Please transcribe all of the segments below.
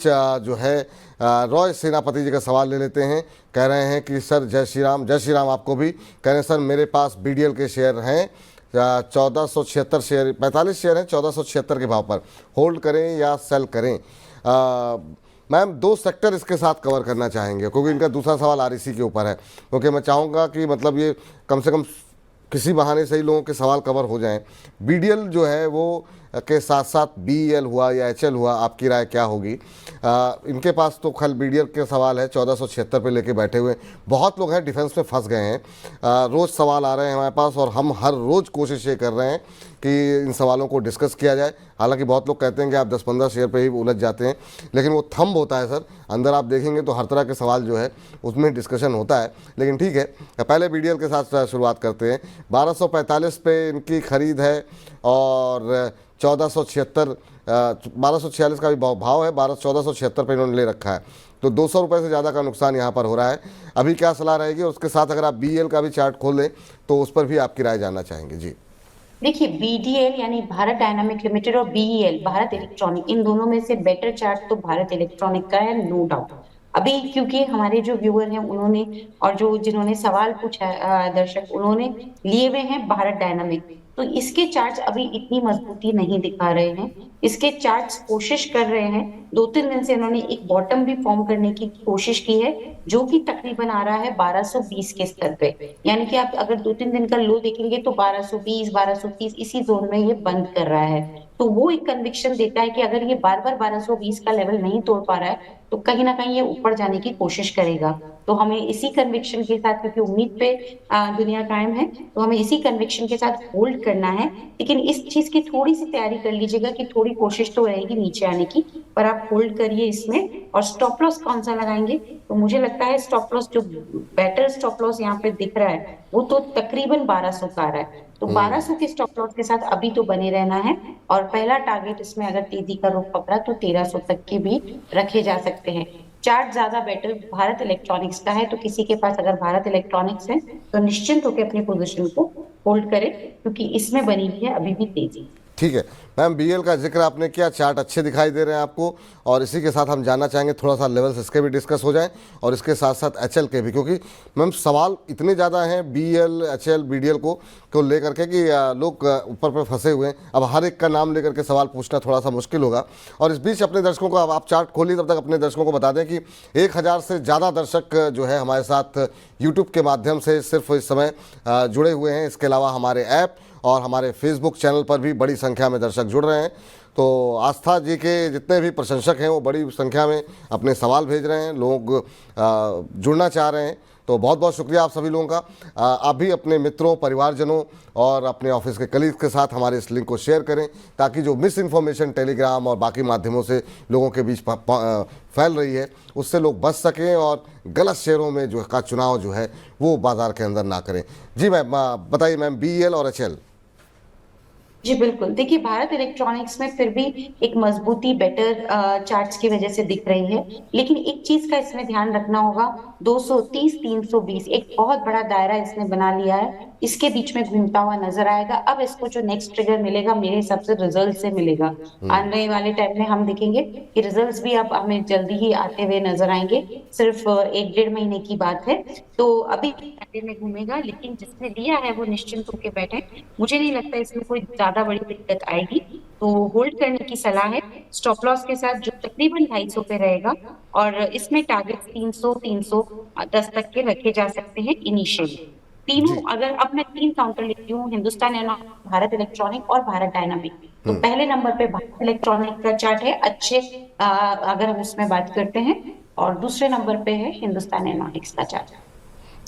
जो है रॉय सेनापति जी का सवाल ले लेते हैं। कह रहे हैं कि सर जय श्री राम आपको भी। कह रहे हैं सर मेरे पास बीडीएल के शेयर हैं 1476 शेयर, 45 शेयर हैं 1476 के भाव पर, होल्ड करें या सेल करें? मैम दो सेक्टर इसके साथ कवर करना चाहेंगे क्योंकि इनका दूसरा सवाल आरईसी के ऊपर है, क्योंकि मैं चाहूँगा कि मतलब ये कम से कम किसी बहाने से ही लोगों के सवाल कवर हो जाएं। बीडीएल जो है वो के साथ साथ बीईएल हुआ या एचएल हुआ, आपकी राय क्या होगी? इनके पास तो खल बीडीएल के सवाल है 1476 पे लेके बैठे हुए। बहुत लोग हैं डिफेंस में फंस गए हैं, रोज़ सवाल आ रहे हैं हमारे पास और हम हर रोज़ कोशिश ये कर रहे हैं कि इन सवालों को डिस्कस किया जाए। हालांकि बहुत लोग कहते हैं कि आप 10-15 शेयर पे ही उलझ जाते हैं, लेकिन वो थंब होता है सर, अंदर आप देखेंगे तो हर तरह के सवाल जो है उसमें डिस्कशन होता है। लेकिन ठीक है, पहले बीडीएल के साथ शुरुआत करते हैं। 1245 पे इनकी खरीद है और 1476 1246 का भी भाव है, 1476 पे इन्होंने ले रखा है, तो 200 रुपये से ज़्यादा का नुकसान यहाँ पर हो रहा है। अभी क्या सलाह रहेगी? और उसके साथ अगर आप बीईएल का भी चार्ट खोल लें तो उस पर भी आपकी राय जानना चाहेंगे जी। देखिए, बीडीएल यानी भारत डायनामिक लिमिटेड और बीईएल भारत इलेक्ट्रॉनिक, इन दोनों में से बेटर चार्ट तो भारत इलेक्ट्रॉनिक का है, नो डाउट। अभी क्योंकि हमारे जो व्यूअर हैं उन्होंने और जो जिन्होंने सवाल पूछा है दर्शक, उन्होंने लिए हुए हैं भारत डायनामिक, तो इसके चार्ट्स अभी इतनी मजबूती नहीं दिखा रहे हैं। इसके चार्ट्स कोशिश कर रहे हैं, 2-3 दिन से इन्होंने एक बॉटम भी फॉर्म करने की कोशिश की है, जो कि तकरीबन आ रहा है 1220 के स्तर पे। यानी कि आप अगर 2-3 दिन का लो देखेंगे तो 1220 1230 इसी जोन में ये बंद कर रहा है। तो वो एक कन्विक्शन देता है कि अगर ये बार बार 1220 का लेवल नहीं तोड़ पा रहा है तो कहीं ना कहीं ये ऊपर जाने की कोशिश करेगा। तो हमें इसी कन्विक्शन के साथ, क्योंकि उम्मीद पे दुनिया कायम है, तो हमें इसी कन्विक्शन के साथ होल्ड करना है। लेकिन इस चीज की थोड़ी सी तैयारी कर लीजिएगा कि थोड़ी कोशिश तो रहेगी नीचे आने की, पर आप होल्ड करिए इसमें। और स्टॉप लॉस कौन सा लगाएंगे? तो मुझे लगता है स्टॉप लॉस जो बेटर स्टॉप लॉस यहाँ पे दिख रहा है वो तो तकरीबन 1200 का आ रहा है, तो 1200 के स्टॉप लॉस के साथ अभी तो बने रहना है। और पहला टारगेट इसमें अगर तेजी का रुख पकड़ा तो 1300 तक के भी रखे जा सकते हैं। चार्ट ज्यादा बेटर भारत इलेक्ट्रॉनिक्स का है, तो किसी के पास अगर भारत इलेक्ट्रॉनिक्स है तो निश्चिंत होकर अपनी पोजीशन को होल्ड करें, क्योंकि इसमें बनी हुई है अभी भी तेजी। ठीक है मैम, बीएल का जिक्र आपने किया, चार्ट अच्छे दिखाई दे रहे हैं आपको, और इसी के साथ हम जानना चाहेंगे थोड़ा सा लेवल्स इसके भी डिस्कस हो जाएं और इसके साथ साथ एचएल के भी, क्योंकि मैम सवाल इतने ज़्यादा हैं बीएल एचएल बीडीएल को लेकर के कि लोग ऊपर पर फंसे हुए हैं। अब हर एक का नाम लेकर के सवाल पूछना थोड़ा सा मुश्किल होगा। और इस बीच अपने दर्शकों को, अब आप चार्ट खोलिए तब तक अपने दर्शकों को बता दें कि 1000 से ज़्यादा दर्शक जो है हमारे साथ यूट्यूब के माध्यम से सिर्फ इस समय जुड़े हुए हैं। इसके अलावा हमारे ऐप और हमारे फेसबुक चैनल पर भी बड़ी संख्या में दर्शक जुड़ रहे हैं। तो आस्था जी के जितने भी प्रशंसक हैं वो बड़ी संख्या में अपने सवाल भेज रहे हैं, लोग जुड़ना चाह रहे हैं। तो बहुत बहुत शुक्रिया आप सभी लोगों का। आप भी अपने मित्रों, परिवारजनों और अपने ऑफिस के कलीग्स के साथ हमारे इस लिंक को शेयर करें, ताकि जो मिस इन्फॉर्मेशन टेलीग्राम और बाकी माध्यमों से लोगों के बीच फैल रही है उससे लोग बच सकें और गलत शेयरों में जो का चुनाव जो है वो बाजार के अंदर ना करें। जी मैम बताइए मैम, बीईएल और एचएल। जी बिल्कुल, देखिए भारत इलेक्ट्रॉनिक्स में फिर भी एक मजबूती बेटर चार्ट्स की वजह से दिख रही है, लेकिन एक चीज का इसमें ध्यान रखना होगा, 230 320 एक बहुत बड़ा दायरा इसने बना लिया है, इसके बीच में घूमता हुआ नजर आएगा। अब इसको जो नेक्स्ट ट्रिगर मिलेगा मेरे हिसाब से रिजल्ट से मिलेगा। आने वाले टाइम में हम देखेंगे कि रिजल्ट्स भी अब हमें जल्दी ही आते हुए नजर आएंगे, सिर्फ 1-1.5 महीने की बात है। तो अभी दायरे में घूमेगा, लेकिन जिसने लिया है वो निश्चिंत होकर बैठे, मुझे नहीं लगता इसमें कोई ज्यादा बड़ी दिक्कत आएगी। तो होल्ड करने की सलाह है, स्टॉप लॉस के साथ जो तकरीबन 250 पे रहेगा, और इसमें टारगेट 300-310 तक के रखे जा सकते हैं इनिशियली। तीनों, जी अगर अब मैं 3 काउंटर लेती हूँ, हिंदुस्तान भारत इलेक्ट्रॉनिक और भारत डायनामिक, तो पहले नंबर पे भारत इलेक्ट्रॉनिक का चार्ट है अच्छे, अगर हम उसमें बात करते हैं, और दूसरे नंबर पे है हिंदुस्तान एरोनॉटिक्स का चार्ट।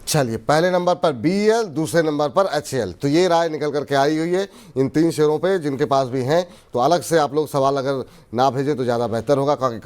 चलिए, पहले नंबर पर बीईएल, दूसरे नंबर पर एचएल। तो ये राय निकल करके आई हुई है इन 3 शेयरों पे, जिनके पास भी हैं। तो अलग से आप लोग सवाल अगर ना भेजें तो ज़्यादा बेहतर होगा, क्योंकि